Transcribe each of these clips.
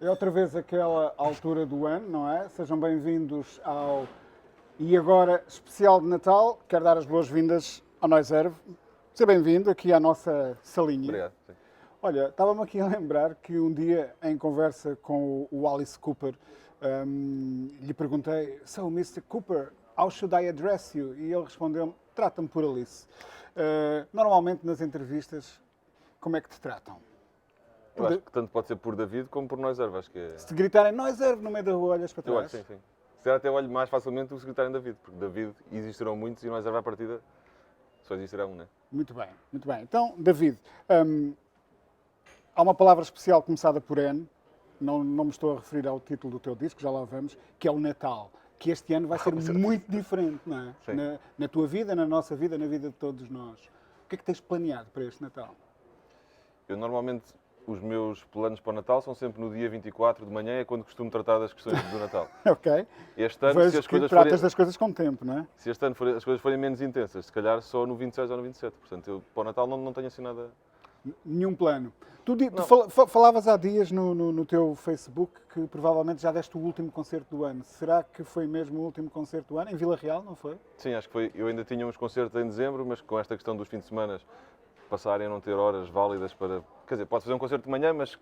É outra vez aquela altura do ano, não é? Sejam bem-vindos ao E Agora especial de Natal. Quero dar as boas-vindas ao Noiserve. Seja bem-vindo aqui à nossa salinha. Obrigado. Sim. Olha, estava-me aqui a lembrar que um dia, em conversa com o Alice Cooper, lhe perguntei: So, Mr. Cooper, how should I address you? E ele respondeu-me: trata-me por Alice. Normalmente nas entrevistas, como é que te tratam? Eu acho que tanto pode ser por David como por Noiserve. Acho que é... Se te gritarem Noiserve no meio da rua, olhas para Eu trás? acho que sim, sim. Se calhar até olho mais facilmente do que se gritarem David, porque David existirão muitos e Noiserve à partida só existirá um, né? Muito bem, muito bem. Então, David, há uma palavra especial começada por N, não me estou a referir ao título do teu disco, já lá vamos, que é o Natal, que este ano vai ser muito diferente, não é? Sim. Na tua vida, na nossa vida, na vida de todos nós. O que é que tens planeado para este Natal? Eu normalmente, os meus planos para o Natal são sempre no dia 24 de manhã, é quando costumo tratar das questões do Natal. Ok. Este ano, Vejo se as que coisas tratas forem... das coisas com tempo, não é? Se este ano as coisas forem menos intensas, se calhar só no 26 ou no 27. Portanto, eu para o Natal não tenho assim nada... Nenhum plano. Tu falavas há dias no teu Facebook que provavelmente já deste o último concerto do ano. Será que foi mesmo o último concerto do ano? Em Vila Real, não foi? Sim, acho que foi. Eu ainda tinha uns concertos em dezembro, mas com esta questão dos fins de semana passarem a não ter horas válidas para... Quer dizer, pode fazer um concerto de manhã, mas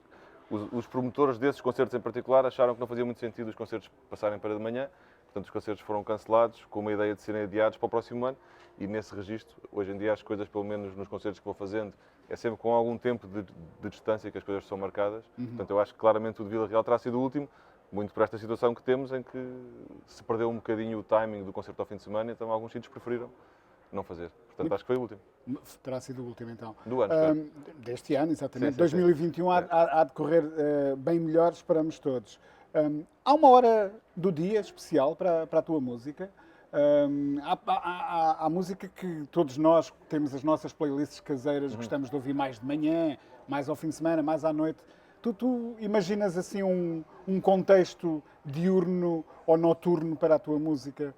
os promotores desses concertos em particular acharam que não fazia muito sentido os concertos passarem para de manhã. Portanto, os concertos foram cancelados com uma ideia de serem adiados para o próximo ano e nesse registro, hoje em dia, as coisas, pelo menos nos concertos que vou fazendo, é sempre com algum tempo de distância que as coisas são marcadas. Portanto, eu acho que claramente o de Vila Real terá sido o último, muito por esta situação que temos em que se perdeu um bocadinho o timing do concerto ao fim de semana, então alguns sítios preferiram não fazer. Portanto, acho que foi o último. Terá sido o último, então. Do ano, espero. Deste ano, exatamente. Sim. 2021 há de correr bem melhor, esperamos todos. Há uma hora do dia especial para a tua música. Há música que todos nós temos as nossas playlists caseiras, gostamos de ouvir mais de manhã, mais ao fim de semana, mais à noite. Tu imaginas assim um contexto diurno ou noturno para a tua música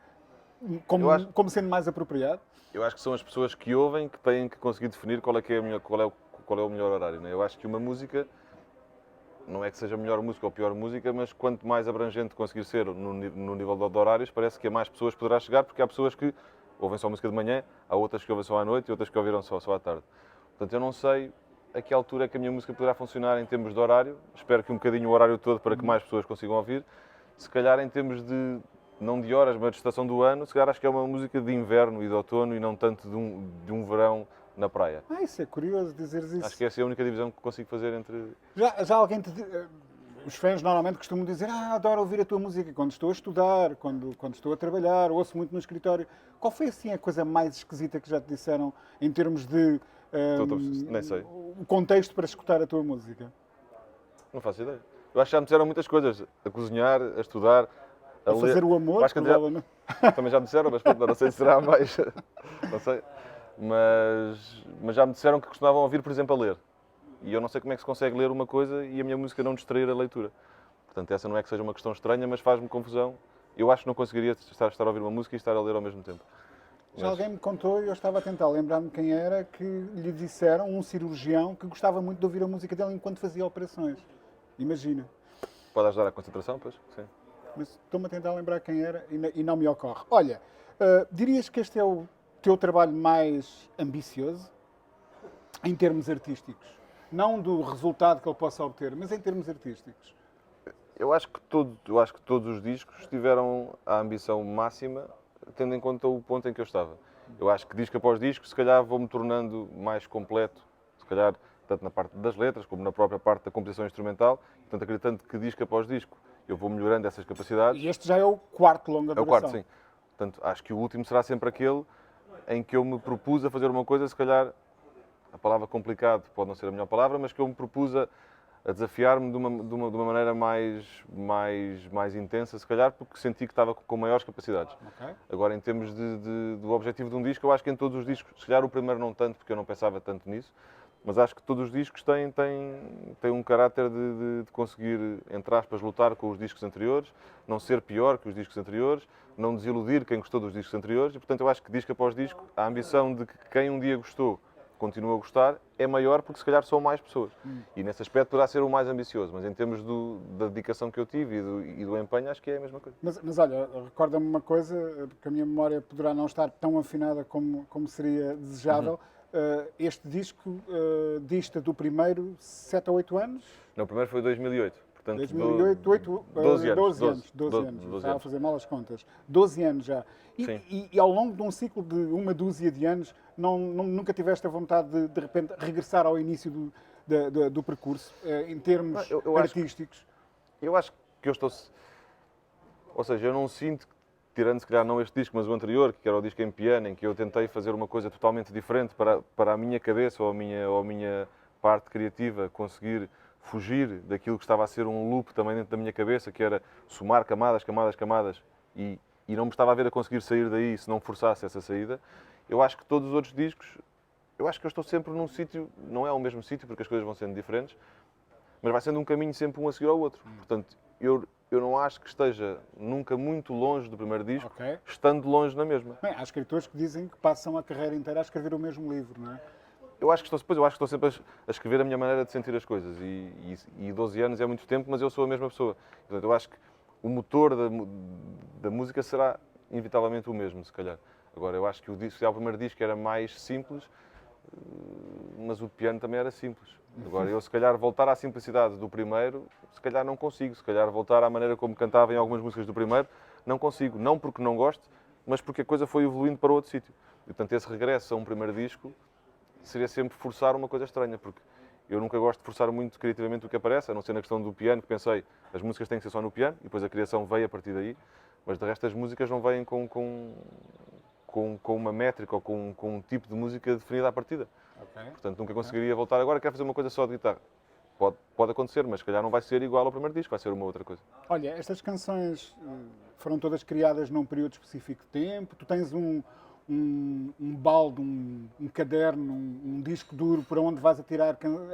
como sendo mais apropriado? Eu acho que são as pessoas que ouvem que têm que conseguir definir qual é o melhor horário. Né? Eu acho que uma música, não é que seja a melhor música ou a pior música, mas quanto mais abrangente conseguir ser no nível de horários, parece que a mais pessoas poderá chegar, porque há pessoas que ouvem só música de manhã, há outras que ouvem só à noite e outras que ouviram só à tarde. Portanto, eu não sei a que altura é que a minha música poderá funcionar em termos de horário. Espero que um bocadinho o horário todo para que mais pessoas consigam ouvir. Se calhar em termos de, não de horas, mas de estação do ano, se calhar acho que é uma música de inverno e de outono e não tanto de um verão na praia. Isso é curioso dizeres isso. Acho que essa é a única divisão que consigo fazer entre... Já alguém os fãs normalmente costumam dizer adoro ouvir a tua música quando estou a estudar, quando estou a trabalhar, ouço muito no escritório. Qual foi assim a coisa mais esquisita que já te disseram em termos de Nem sei. o contexto para escutar a tua música? Não faço ideia. Eu acho que já me disseram muitas coisas. A cozinhar, a estudar, a ler. Fazer o amor, acho que provavelmente. também já me disseram, mas não sei se será mais. Não sei. Mas já me disseram que costumavam ouvir, por exemplo, a ler. E eu não sei como é que se consegue ler uma coisa e a minha música não distrair a leitura. Portanto, essa não é que seja uma questão estranha, mas faz-me confusão. Eu acho que não conseguiria estar a ouvir uma música e estar a ler ao mesmo tempo. Já alguém me contou, e eu estava a tentar lembrar-me quem era, que lhe disseram, um cirurgião, que gostava muito de ouvir a música dele enquanto fazia operações. Imagina. Pode ajudar à concentração, pois? Sim. Mas estou-me a tentar lembrar quem era e não me ocorre. Olha, dirias que este é o teu trabalho mais ambicioso em termos artísticos? Não do resultado que ele possa obter, mas em termos artísticos. Eu acho que todos os discos tiveram a ambição máxima, tendo em conta o ponto em que eu estava. Eu acho que disco após disco, se calhar vou-me tornando mais completo, se calhar tanto na parte das letras como na própria parte da composição instrumental, portanto acreditando que disco após disco eu vou melhorando essas capacidades. E este já é o quarto longa duração. É o quarto, sim. Portanto, acho que o último será sempre aquele em que eu me propus a fazer uma coisa, se calhar, a palavra complicado pode não ser a melhor palavra, mas que eu me propus a desafiar-me de uma maneira mais intensa, se calhar, porque senti que estava com maiores capacidades. Okay. Agora, em termos do objetivo de um disco, eu acho que em todos os discos, se calhar o primeiro não tanto, porque eu não pensava tanto nisso, mas acho que todos os discos têm um caráter de conseguir, entre aspas, lutar com os discos anteriores, não ser pior que os discos anteriores, não desiludir quem gostou dos discos anteriores, e portanto eu acho que disco após disco, a ambição de que quem um dia gostou continuo a gostar, é maior porque se calhar são mais pessoas. E nesse aspecto poderá ser o mais ambicioso, mas em termos da dedicação que eu tive e do empenho, acho que é a mesma coisa. Mas olha, recorda-me uma coisa, porque a minha memória poderá não estar tão afinada como seria desejável. Este disco dista do primeiro 7 a 8 anos? Não, o primeiro foi 2008. Portanto, 2008, 12 anos. 12 anos. 12 Estava a anos. fazer mal as contas. 12 anos já. Sim. E ao longo de um ciclo de uma dúzia de anos, nunca tiveste a vontade de repente, regressar ao início do percurso, em termos artísticos? Eu acho que eu estou... Ou seja, eu não sinto, tirando se calhar não este disco, mas o anterior, que era o disco em piano, em que eu tentei fazer uma coisa totalmente diferente para a minha cabeça ou a minha parte criativa conseguir fugir daquilo que estava a ser um loop também dentro da minha cabeça, que era somar camadas, camadas, camadas, e não me estava a ver a conseguir sair daí se não forçasse essa saída. Eu acho que todos os outros discos, eu acho que eu estou sempre num sítio, não é o mesmo sítio, porque as coisas vão sendo diferentes, mas vai sendo um caminho sempre um a seguir ao outro. Portanto, eu não acho que esteja nunca muito longe do primeiro disco, estando longe na mesma. Bem, há escritores que dizem que passam a carreira inteira a escrever o mesmo livro, não é? Eu acho que estou sempre a escrever a minha maneira de sentir as coisas e 12 anos é muito tempo, mas eu sou a mesma pessoa. Portanto, eu acho que o motor da música será inevitavelmente o mesmo, se calhar. Agora, eu acho que o primeiro disco era mais simples, mas o piano também era simples. Agora, eu se calhar voltar à simplicidade do primeiro, se calhar não consigo. Se calhar voltar à maneira como cantava em algumas músicas do primeiro, não consigo. Não porque não gosto, mas porque a coisa foi evoluindo para outro sítio. E, portanto, esse regresso a um primeiro disco seria sempre forçar uma coisa estranha, porque eu nunca gosto de forçar muito criativamente o que aparece, a não ser na questão do piano, que pensei, as músicas têm que ser só no piano, e depois a criação veio a partir daí, mas de resto as músicas não vêm com uma métrica ou com um tipo de música definida à partida. Portanto, nunca conseguiria voltar agora, quero fazer uma coisa só de guitarra. Pode acontecer, mas se calhar não vai ser igual ao primeiro disco, vai ser uma outra coisa. Olha, estas canções foram todas criadas num período específico de tempo, tu tens um balde, um caderno, um disco duro para onde vais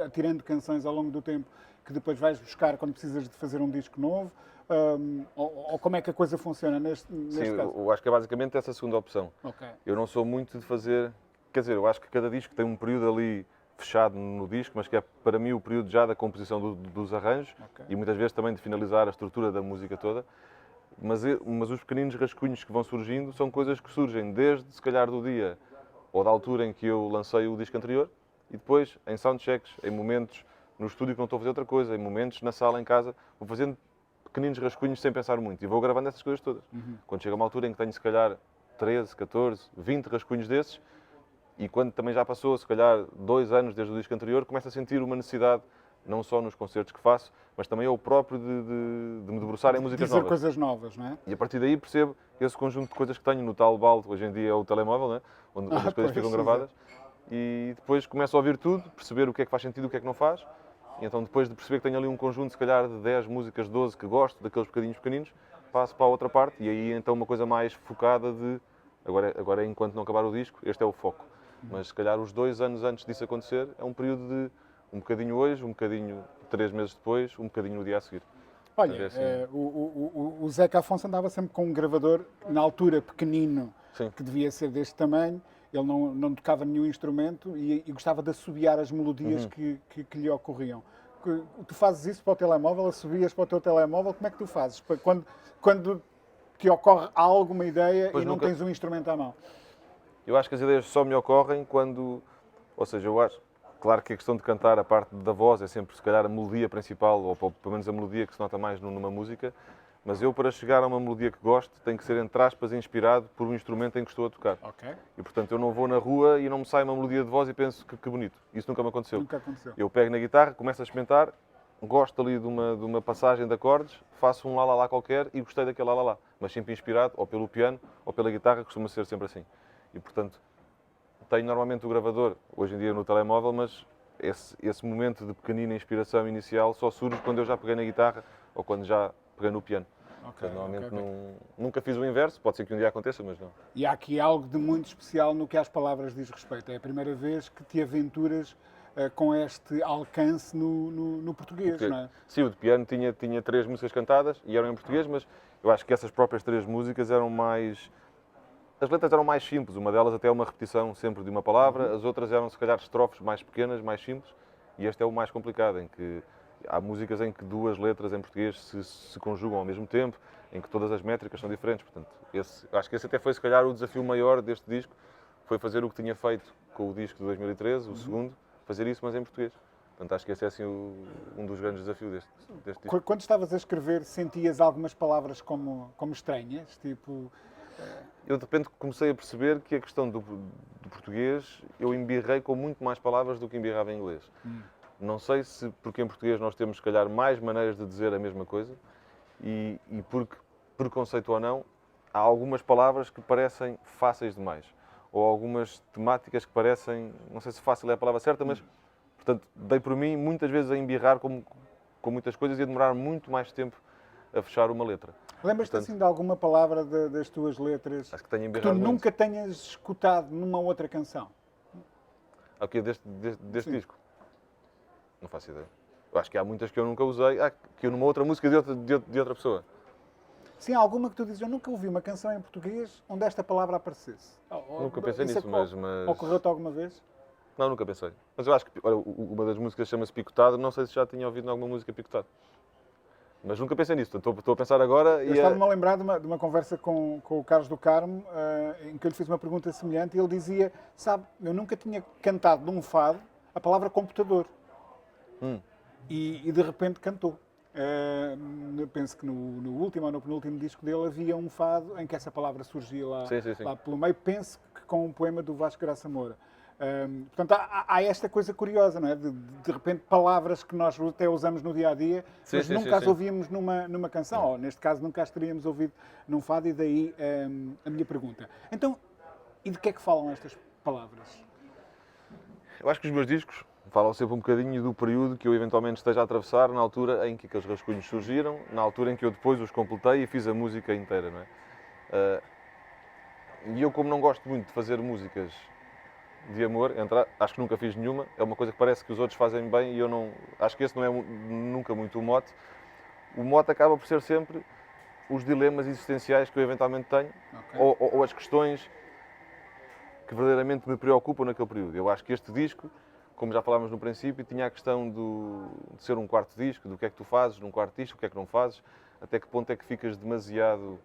atirando canções ao longo do tempo que depois vais buscar quando precisas de fazer um disco novo? Ou como é que a coisa funciona neste Sim, caso? eu acho que é basicamente essa segunda opção. Okay. Eu não sou muito de fazer... Quer dizer, eu acho que cada disco tem um período ali fechado no disco, mas que é para mim o período já da composição dos arranjos e muitas vezes também de finalizar a estrutura da música toda. Mas os pequeninos rascunhos que vão surgindo são coisas que surgem desde, se calhar, do dia ou da altura em que eu lancei o disco anterior e depois em soundchecks, em momentos no estúdio que não estou a fazer outra coisa, em momentos na sala, em casa, vou fazendo pequeninos rascunhos sem pensar muito e vou gravando essas coisas todas. Quando chega uma altura em que tenho, se calhar, 13, 14, 20 rascunhos desses e quando também já passou, se calhar, 2 anos desde o disco anterior, começo a sentir uma necessidade não só nos concertos que faço, mas também eu próprio de me debruçar em músicas dizer novas. coisas novas, não é? E a partir daí percebo esse conjunto de coisas que tenho no tal balde, hoje em dia é o telemóvel, né? onde as coisas ficam gravadas, e depois começo a ouvir tudo, perceber o que é que faz sentido e o que é que não faz, e então depois de perceber que tenho ali um conjunto, se calhar, de 10 músicas, 12, que gosto, daqueles bocadinhos pequeninos, passo para a outra parte, e aí então uma coisa mais focada de, agora enquanto não acabar o disco, este é o foco. Mas se calhar os 2 anos antes disso acontecer, é um período de um bocadinho hoje, um bocadinho 3 meses depois, um bocadinho no dia a seguir. Olha, assim. O Zeca Afonso andava sempre com um gravador, na altura pequenino, Sim. que devia ser deste tamanho. Ele não tocava nenhum instrumento e gostava de assobiar as melodias que lhe ocorriam. Tu fazes isso para o telemóvel, assobias para o teu telemóvel, como é que tu fazes? Quando te ocorre alguma ideia pois e não tens um instrumento à mão? Eu acho que as ideias só me ocorrem quando... Ou seja, eu acho... Claro que a questão de cantar, a parte da voz, é sempre, se calhar, a melodia principal, ou pelo menos a melodia que se nota mais numa música, mas eu, para chegar a uma melodia que gosto, tenho que ser, entre aspas, inspirado por um instrumento em que estou a tocar. Okay. E, portanto, eu não vou na rua e não me sai uma melodia de voz e penso que bonito. Isso nunca me aconteceu. Nunca aconteceu. Eu pego na guitarra, começo a experimentar, gosto ali de uma passagem de acordes, faço um lá qualquer e gostei daquele lá. Mas sempre inspirado, ou pelo piano, ou pela guitarra, costuma ser sempre assim. E, portanto... Tenho normalmente o gravador, hoje em dia no telemóvel, mas esse momento de pequenina inspiração inicial só surge quando eu já peguei na guitarra ou quando já peguei no piano. Okay, normalmente nunca fiz o inverso, pode ser que um dia aconteça, mas não. E há aqui algo de muito especial no que às palavras diz respeito. É a primeira vez que te aventuras com este alcance no português, não é? Sim, o de piano tinha 3 músicas cantadas e eram em português, mas eu acho que essas próprias 3 músicas eram mais... as letras eram mais simples, uma delas até é uma repetição sempre de uma palavra, as outras eram se calhar estrofes mais pequenas, mais simples, e este é o mais complicado, em que há músicas em que duas letras em português se conjugam ao mesmo tempo, em que todas as métricas são diferentes, portanto, acho que esse até foi se calhar o desafio maior deste disco, foi fazer o que tinha feito com o disco de 2013, o segundo, fazer isso, mas em português. Portanto, acho que esse é assim um dos grandes desafios deste disco. Quando estavas a escrever, sentias algumas palavras como estranhas? Tipo, Eu de repente comecei a perceber que a questão do português, eu embirrei com muito mais palavras do que embirrava em inglês. Não sei se porque em português nós temos, se calhar, mais maneiras de dizer a mesma coisa e porque, preconceito ou não, há algumas palavras que parecem fáceis demais. Ou algumas temáticas que parecem, não sei se fácil é a palavra certa, mas, portanto, dei por mim muitas vezes a embirrar com muitas coisas e a demorar muito mais tempo a fechar uma letra. lembras-te Portanto, assim de alguma palavra das tuas letras acho que tenho que tu embirrado muito. nunca tenhas escutado numa outra canção? Aqui deste Sim. disco? Não faço ideia. Eu acho que há muitas que eu nunca usei, que eu numa outra música de outra pessoa. Sim, há alguma que tu dizes, eu nunca ouvi uma canção em português onde esta palavra aparecesse. Nunca pensei Isso nisso, mas... Ocorreu-te alguma vez? Não, nunca pensei. Mas eu acho que, olha, uma das músicas chama-se Picotado, não sei se já tinha ouvido em alguma música Picotado. Mas nunca pensei nisso, portanto, estou a pensar agora Eu estava-me a lembrar de uma conversa com o Carlos do Carmo, em que eu lhe fiz uma pergunta semelhante e ele dizia, sabe, eu nunca tinha cantado num fado a palavra computador. E de repente cantou. Penso que no último ou no penúltimo disco dele havia um fado em que essa palavra surgia lá, Sim. lá pelo meio, penso que com um poema do Vasco Graça Moura. Portanto, há esta coisa curiosa, não é? De repente, palavras que nós até usamos no dia a dia, mas nunca as ouvíamos numa canção, ou neste caso, nunca as teríamos ouvido num fado, e daí a minha pergunta. Então, e de que é que falam estas palavras? Eu acho que os meus discos falam sempre um bocadinho do período que eu eventualmente esteja a atravessar, na altura em que aqueles rascunhos surgiram, na altura em que eu depois os completei e fiz a música inteira, não é? E eu, como não gosto muito de fazer músicas de amor, acho que nunca fiz nenhuma, é uma coisa que parece que os outros fazem bem e eu não... Acho que esse não é nunca muito o mote. O mote acaba por ser sempre os dilemas existenciais que eu eventualmente tenho, ou as questões que verdadeiramente me preocupam naquele período. Eu acho que este disco, como já falámos no princípio, tinha a questão de ser um quarto disco, do que é que tu fazes num quarto disco, o que é que não fazes, até que ponto é que ficas demasiado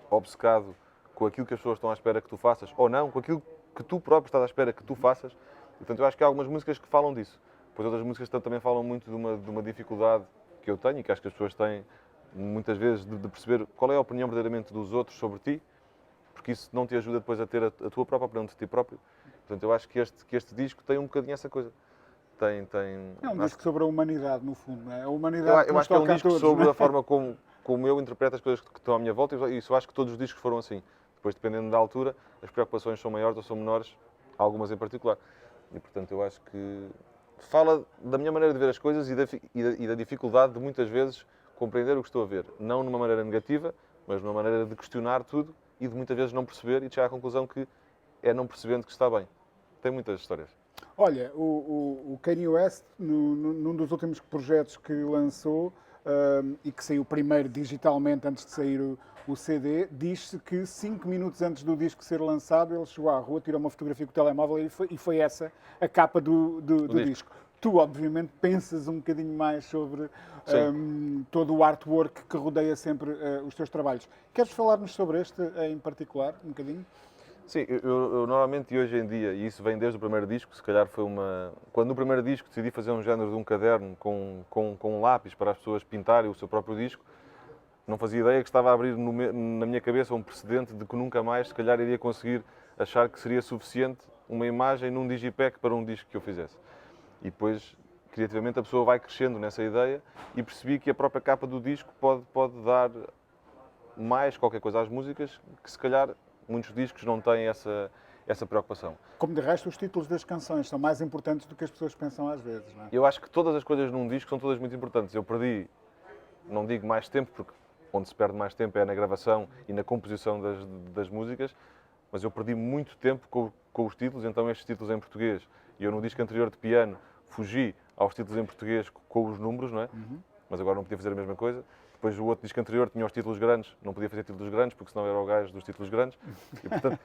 obcecado com aquilo que as pessoas estão à espera que tu faças, ou não, com aquilo que tu próprio estás à espera que tu faças. Portanto, eu acho que há algumas músicas que falam disso. Depois outras músicas também falam muito de uma dificuldade que eu tenho e que acho que as pessoas têm muitas vezes de perceber qual é a opinião verdadeiramente dos outros sobre ti, porque isso não te ajuda depois a ter a tua própria opinião de ti próprio. Portanto, eu acho que este disco tem um bocadinho essa coisa. É um disco sobre a humanidade, no fundo, não é? A humanidade que eu nos acho que é um toca a disco todos, sobre não é? a forma como eu interpreto as coisas que estão à minha volta, e isso eu acho que todos os discos foram assim. Depois, dependendo da altura, as preocupações são maiores ou são menores, algumas em particular. E, portanto, eu acho que fala da minha maneira de ver as coisas e da dificuldade de, muitas vezes, compreender o que estou a ver. Não numa maneira negativa, mas numa maneira de questionar tudo e de, muitas vezes, não perceber e de chegar à conclusão que é não percebendo que está bem. Tem muitas histórias. Olha, o Kanye West, num dos últimos projetos que lançou, e que saiu primeiro digitalmente antes de sair o CD, diz-se que 5 minutos antes do disco ser lançado, ele chegou à rua, tirou uma fotografia com o telemóvel e foi essa a capa do disco. Tu, obviamente, pensas um bocadinho mais sobre todo o artwork que rodeia sempre os teus trabalhos. Queres falar-nos sobre este em particular, um bocadinho? Sim, eu normalmente, e hoje em dia, e isso vem desde o primeiro disco, se calhar foi uma... Quando no primeiro disco decidi fazer um género de um caderno com um lápis para as pessoas pintarem o seu próprio disco, não fazia ideia que estava a abrir na minha cabeça um precedente de que nunca mais, se calhar, iria conseguir achar que seria suficiente uma imagem num digipack para um disco que eu fizesse. E depois, criativamente, a pessoa vai crescendo nessa ideia e percebi que a própria capa do disco pode dar mais qualquer coisa às músicas que, se calhar, muitos discos não têm essa preocupação. Como de resto, os títulos das canções são mais importantes do que as pessoas pensam às vezes, não é? Eu acho que todas as coisas num disco são todas muito importantes. Eu perdi, não digo mais tempo, porque onde se perde mais tempo é na gravação e na composição das músicas, mas eu perdi muito tempo com os títulos, então estes títulos em português, e eu no disco anterior de piano fugi aos títulos em português com os números, não é? mas agora não podia fazer a mesma coisa. Depois o outro disco anterior tinha os títulos grandes, não podia fazer títulos grandes, porque senão era o gajo dos títulos grandes. E, portanto,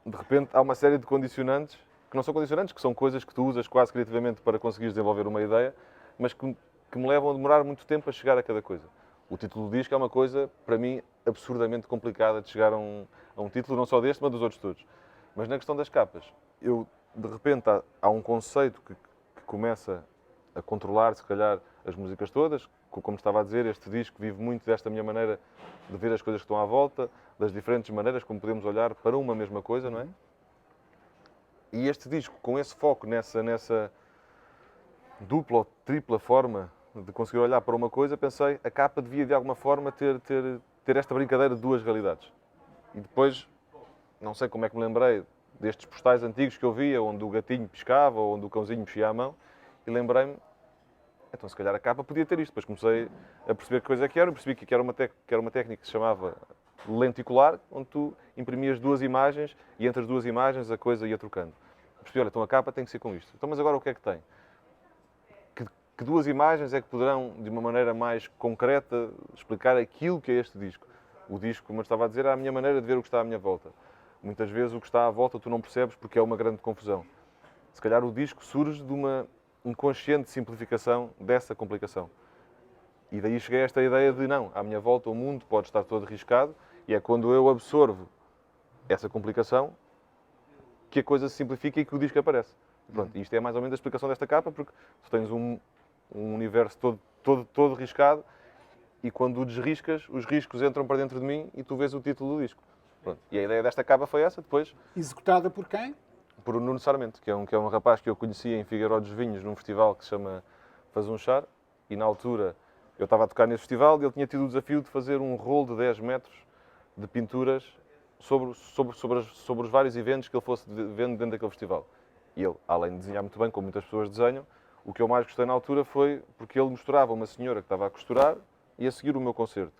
de repente, há uma série de condicionantes, que não são condicionantes, que são coisas que tu usas quase criativamente para conseguires desenvolver uma ideia, mas que me levam a demorar muito tempo a chegar a cada coisa. O título do disco é uma coisa, para mim, absurdamente complicada de chegar a um título, não só deste, mas dos outros todos. Mas na questão das capas, de repente, há um conceito que começa a controlar, se calhar, as músicas todas. Como estava a dizer, este disco vive muito desta minha maneira de ver as coisas que estão à volta, das diferentes maneiras como podemos olhar para uma mesma coisa, não é? E este disco, com esse foco nessa dupla ou tripla forma de conseguir olhar para uma coisa, pensei, a capa devia de alguma forma ter esta brincadeira de duas realidades. E depois, não sei como é que me lembrei destes postais antigos que eu via, onde o gatinho piscava, ou onde o cãozinho mexia a mão, e lembrei-me, então se calhar a capa podia ter isto. Depois comecei a perceber que coisa é que era, e percebi que era uma técnica que se chamava lenticular, onde tu imprimias duas imagens, e entre as duas imagens a coisa ia trocando. Percebi, olha, então a capa tem que ser com isto. Então, mas agora o que é que tem? Que duas imagens é que poderão, de uma maneira mais concreta, explicar aquilo que é este disco? O disco, como eu estava a dizer, é a minha maneira de ver o que está à minha volta. Muitas vezes o que está à volta tu não percebes porque é uma grande confusão. Se calhar o disco surge de uma inconsciente simplificação dessa complicação. E daí cheguei a esta ideia de, não, à minha volta o mundo pode estar todo riscado e é quando eu absorvo essa complicação que a coisa se simplifica e que o disco aparece. Pronto, isto é mais ou menos a explicação desta capa, porque tu tens um universo todo riscado e quando o desriscas, os riscos entram para dentro de mim e tu vês o título do disco. Pronto. E a ideia desta capa foi essa, depois... Executada por quem? Por o Nuno Sarmento, que é um rapaz que eu conhecia em Figueiró dos Vinhos, num festival que se chama Faz um Char, e na altura eu estava a tocar nesse festival e ele tinha tido o desafio de fazer um rolo de 10 metros de pinturas sobre os vários eventos que ele fosse vendo dentro daquele festival. E ele, além de desenhar muito bem, como muitas pessoas desenham, o que eu mais gostei na altura foi porque ele mostrava uma senhora que estava a costurar e a seguir o meu concerto.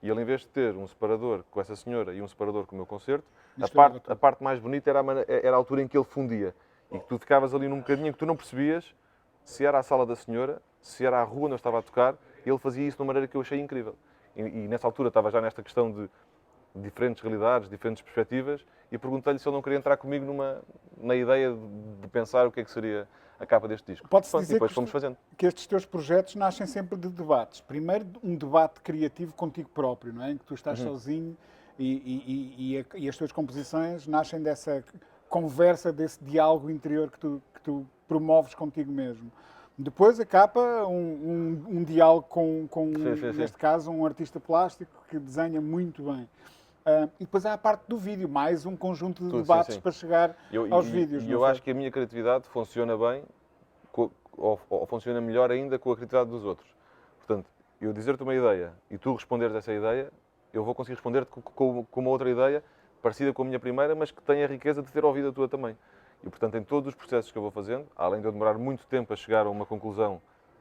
E ele, em vez de ter um separador com essa senhora e um separador com o meu concerto, a parte mais bonita era a altura em que ele fundia. E que tu ficavas ali num bocadinho que tu não percebias se era a sala da senhora, se era a rua onde eu estava a tocar, e ele fazia isso de uma maneira que eu achei incrível. E nessa altura estava já nesta questão de diferentes realidades, diferentes perspectivas, e perguntei-lhe se ele não queria entrar comigo na ideia de pensar o que é que seria a capa deste disco. Pode-se dizer depois fomos fazendo. Que estes teus projetos nascem sempre de debates. Primeiro, um debate criativo contigo próprio, não é? Em que tu estás sozinho e as tuas composições nascem dessa conversa, desse diálogo interior que tu promoves contigo mesmo. Depois a capa, um diálogo com neste caso, um artista plástico que desenha muito bem. E depois há a parte do vídeo, mais um conjunto de debates para chegar aos vídeos. E eu acho que a minha criatividade funciona bem, ou funciona melhor ainda com a criatividade dos outros. Portanto, eu dizer-te uma ideia e tu responderes essa ideia, eu vou conseguir responder-te com uma outra ideia parecida com a minha primeira, mas que tenha a riqueza de ter ouvido a tua também. E, portanto, em todos os processos que eu vou fazendo, além de eu demorar muito tempo a chegar a uma conclusão,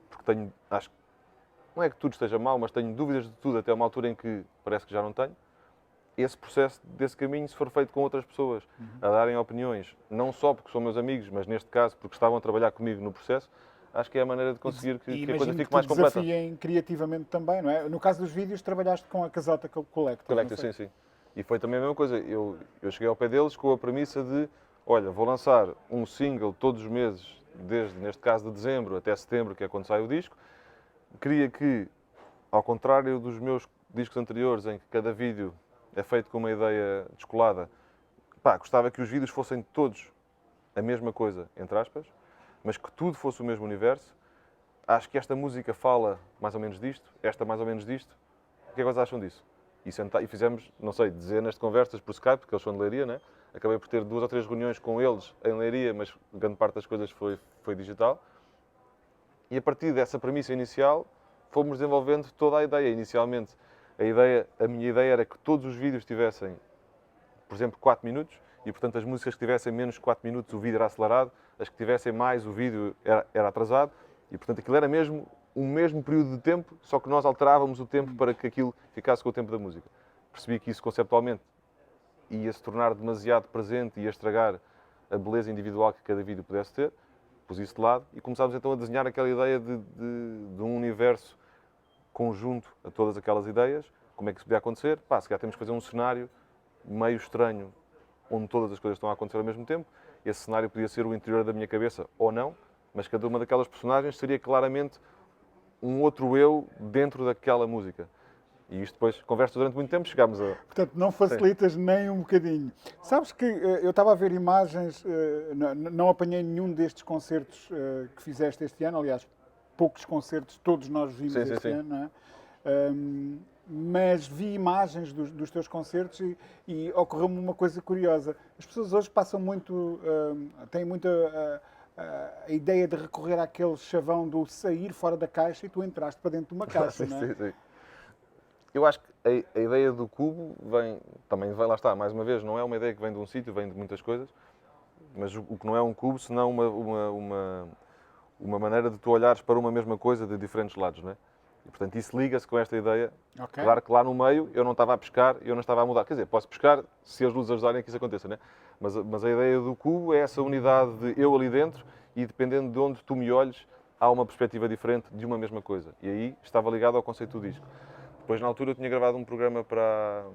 porque acho que não é que tudo esteja mal, mas tenho dúvidas de tudo até uma altura em que parece que já não tenho, esse processo desse caminho, se for feito com outras pessoas, a darem opiniões, não só porque são meus amigos, mas neste caso porque estavam a trabalhar comigo no processo, acho que é a maneira de conseguir que a coisa fique mais completa. E desafiem criativamente também, não é? No caso dos vídeos, trabalhaste com a Casota Collective. Sim, sim. E foi também a mesma coisa. Eu cheguei ao pé deles com a premissa de, olha, vou lançar um single todos os meses, desde, neste caso, de dezembro até setembro, que é quando sai o disco. Queria que, ao contrário dos meus discos anteriores, em que cada vídeo é feito com uma ideia descolada, gostava que os vídeos fossem todos a mesma coisa, entre aspas, mas que tudo fosse o mesmo universo. Acho que esta música fala mais ou menos disto, esta mais ou menos disto. O que é que vocês acham disso? E fizemos, não sei, dezenas de conversas por Skype, porque eles são de Leiria, né? Acabei por ter 2 ou 3 reuniões com eles em Leiria, mas grande parte das coisas foi digital. E a partir dessa premissa inicial, fomos desenvolvendo toda a ideia. Inicialmente, a minha ideia era que todos os vídeos tivessem, por exemplo, 4 minutos, e portanto as músicas que tivessem menos de 4 minutos o vídeo era acelerado, as que tivessem mais o vídeo era atrasado, e portanto aquilo era mesmo o mesmo período de tempo, só que nós alterávamos o tempo para que aquilo ficasse com o tempo da música. Percebi que isso conceptualmente ia se tornar demasiado presente e ia estragar a beleza individual que cada vídeo pudesse ter, pus isso de lado e começámos então a desenhar aquela ideia de um universo conjunto a todas aquelas ideias, como é que isso podia acontecer? Pá, se calhar temos que fazer um cenário meio estranho, onde todas as coisas estão a acontecer ao mesmo tempo. Esse cenário podia ser o interior da minha cabeça ou não, mas cada uma daquelas personagens seria claramente um outro eu dentro daquela música. E isto depois, conversa durante muito tempo, chegámos a... Portanto, não facilitas nem um bocadinho. Sabes que eu estava a ver imagens, não apanhei nenhum destes concertos que fizeste este ano, aliás, poucos concertos, todos nós vimos este ano, não é? Mas vi imagens dos teus concertos e ocorreu-me uma coisa curiosa. As pessoas hoje passam muito, têm muito a ideia de recorrer àquele chavão do sair fora da caixa e tu entraste para dentro de uma caixa, não é? Sim. Eu acho que a ideia do cubo também vem, lá está, mais uma vez, não é uma ideia que vem de um sítio, vem de muitas coisas, mas o que não é um cubo, senão uma maneira de tu olhares para uma mesma coisa de diferentes lados, não é? E, portanto, isso liga-se com esta ideia. Okay. Claro que lá no meio eu não estava a pescar, eu não estava a mudar. Quer dizer, posso pescar se as luzes ajudarem a que isso aconteça, não é? Mas a ideia do cubo é essa unidade de eu ali dentro e dependendo de onde tu me olhes, há uma perspectiva diferente de uma mesma coisa. E aí estava ligado ao conceito do disco. Depois, na altura, eu tinha gravado um programa para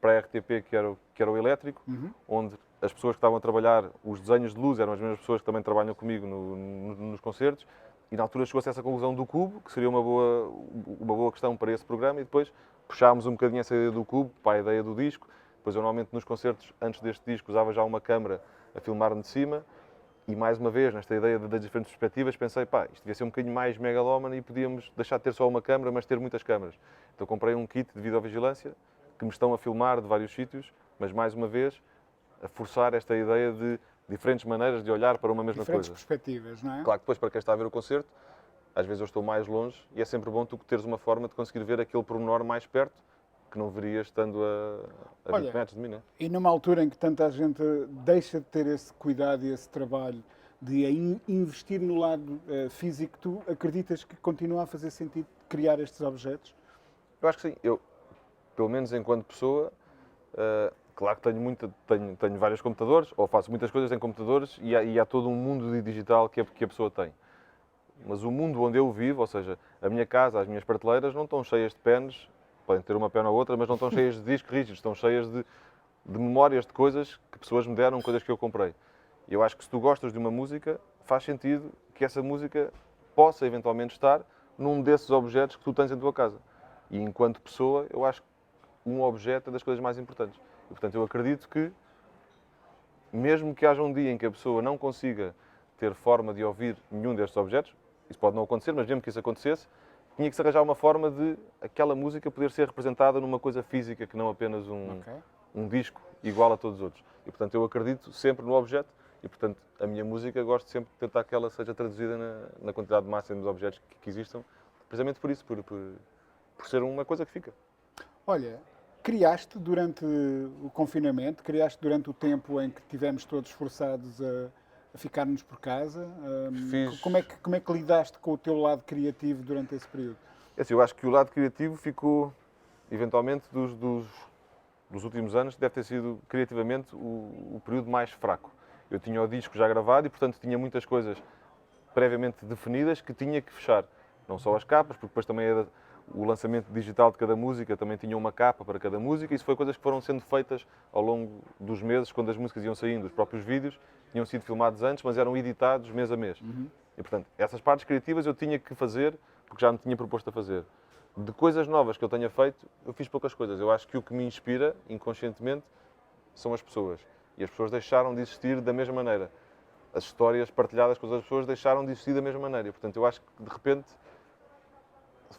a RTP, que era o Elétrico, onde as pessoas que estavam a trabalhar, os desenhos de luz, eram as mesmas pessoas que também trabalham comigo nos concertos, e na altura chegou-se a essa conclusão do cubo, que seria uma boa questão para esse programa, e depois puxámos um bocadinho essa ideia do cubo para a ideia do disco. Depois, eu, normalmente, nos concertos, antes deste disco, usava já uma câmara a filmar-me de cima, e mais uma vez, nesta ideia das diferentes perspectivas, pensei, pá, isto devia ser um bocadinho mais megalómano e podíamos deixar de ter só uma câmara, mas ter muitas câmaras. Então comprei um kit de videovigilância que me estão a filmar de vários sítios, mas mais uma vez, a forçar esta ideia de diferentes maneiras de olhar para uma mesma diferentes coisa. Perspectivas, não é? Claro que depois, para quem está a ver o concerto, às vezes eu estou mais longe e é sempre bom tu teres uma forma de conseguir ver aquele pormenor mais perto, que não verias estando a 20 metros de mim, não é? E numa altura em que tanta gente deixa de ter esse cuidado e esse trabalho de investir no lado físico, tu acreditas que continua a fazer sentido criar estes objetos? Eu acho que sim. Eu, pelo menos enquanto pessoa, claro que tenho vários computadores, ou faço muitas coisas em computadores, e há todo um mundo de digital que a pessoa tem. Mas o mundo onde eu vivo, ou seja, a minha casa, as minhas prateleiras, não estão cheias de pens, podem ter uma pena ou outra, mas não estão cheias de discos rígidos, estão cheias de memórias de coisas que pessoas me deram, coisas que eu comprei. E eu acho que se tu gostas de uma música, faz sentido que essa música possa eventualmente estar num desses objetos que tu tens em tua casa. E enquanto pessoa, eu acho que um objeto é das coisas mais importantes. E, portanto, eu acredito que, mesmo que haja um dia em que a pessoa não consiga ter forma de ouvir nenhum destes objetos, isso pode não acontecer, mas mesmo que isso acontecesse, tinha que se arranjar uma forma de aquela música poder ser representada numa coisa física, que não apenas um disco igual a todos os outros. E, portanto, eu acredito sempre no objeto e, portanto, a minha música gosto sempre de tentar que ela seja traduzida na quantidade máxima de objetos que existam, precisamente por isso, por ser uma coisa que fica. Olha, criaste durante o confinamento, criaste durante o tempo em que tivemos todos forçados a ficarmos por casa. Como é que lidaste com o teu lado criativo durante esse período? É assim, eu acho que o lado criativo ficou, eventualmente, dos últimos anos, deve ter sido, criativamente, o período mais fraco. Eu tinha o disco já gravado e, portanto, tinha muitas coisas previamente definidas que tinha que fechar. Não só as capas, porque depois também o lançamento digital de cada música também tinha uma capa para cada música. Isso foi coisas que foram sendo feitas ao longo dos meses, quando as músicas iam saindo. Os próprios vídeos tinham sido filmados antes, mas eram editados mês a mês. E, portanto, essas partes criativas eu tinha que fazer, porque já me tinha proposto a fazer. De coisas novas que eu tenha feito, eu fiz poucas coisas. Eu acho que o que me inspira, inconscientemente, são as pessoas. E as pessoas deixaram de existir da mesma maneira. As histórias partilhadas com as outras pessoas deixaram de existir da mesma maneira. E, portanto, eu acho que, de repente,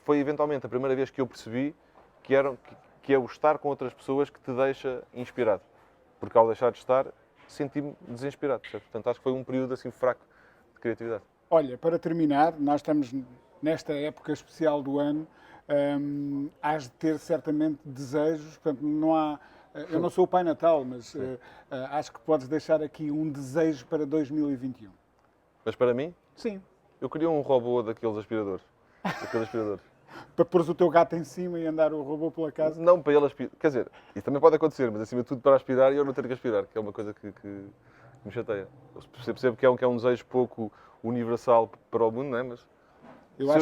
foi eventualmente a primeira vez que eu percebi que é o estar com outras pessoas que te deixa inspirado. Porque ao deixar de estar, senti-me desinspirado. Certo? Portanto, acho que foi um período assim fraco de criatividade. Olha, para terminar, nós estamos nesta época especial do ano, hás de ter certamente desejos, portanto, não há... Eu não sou o Pai Natal, mas acho que podes deixar aqui um desejo para 2021. Mas para mim? Sim. Eu queria um robô daqueles aspiradores. Para pôres o teu gato em cima e andar o robô pela casa? Não, para ele aspirar. Quer dizer, isso também pode acontecer, mas acima de tudo para aspirar e eu não ter que aspirar, que é uma coisa que me chateia. Eu percebo que é um desejo pouco universal para o mundo, não é? Mas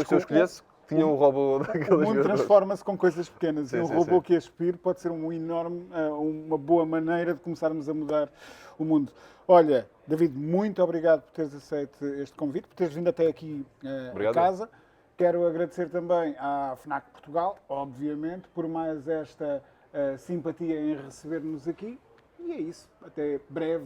se eu escolhesse, tinha um robô O daqueles mundo jogadores. transforma-se com coisas pequenas Sim, e um sim, robô sim. que aspire pode ser uma boa maneira de começarmos a mudar o mundo. Olha, David, muito obrigado por teres aceito este convite, por teres vindo até aqui a Obrigado. casa. Quero agradecer também à FNAC Portugal, obviamente, por mais esta simpatia em receber-nos aqui. E é isso. Até breve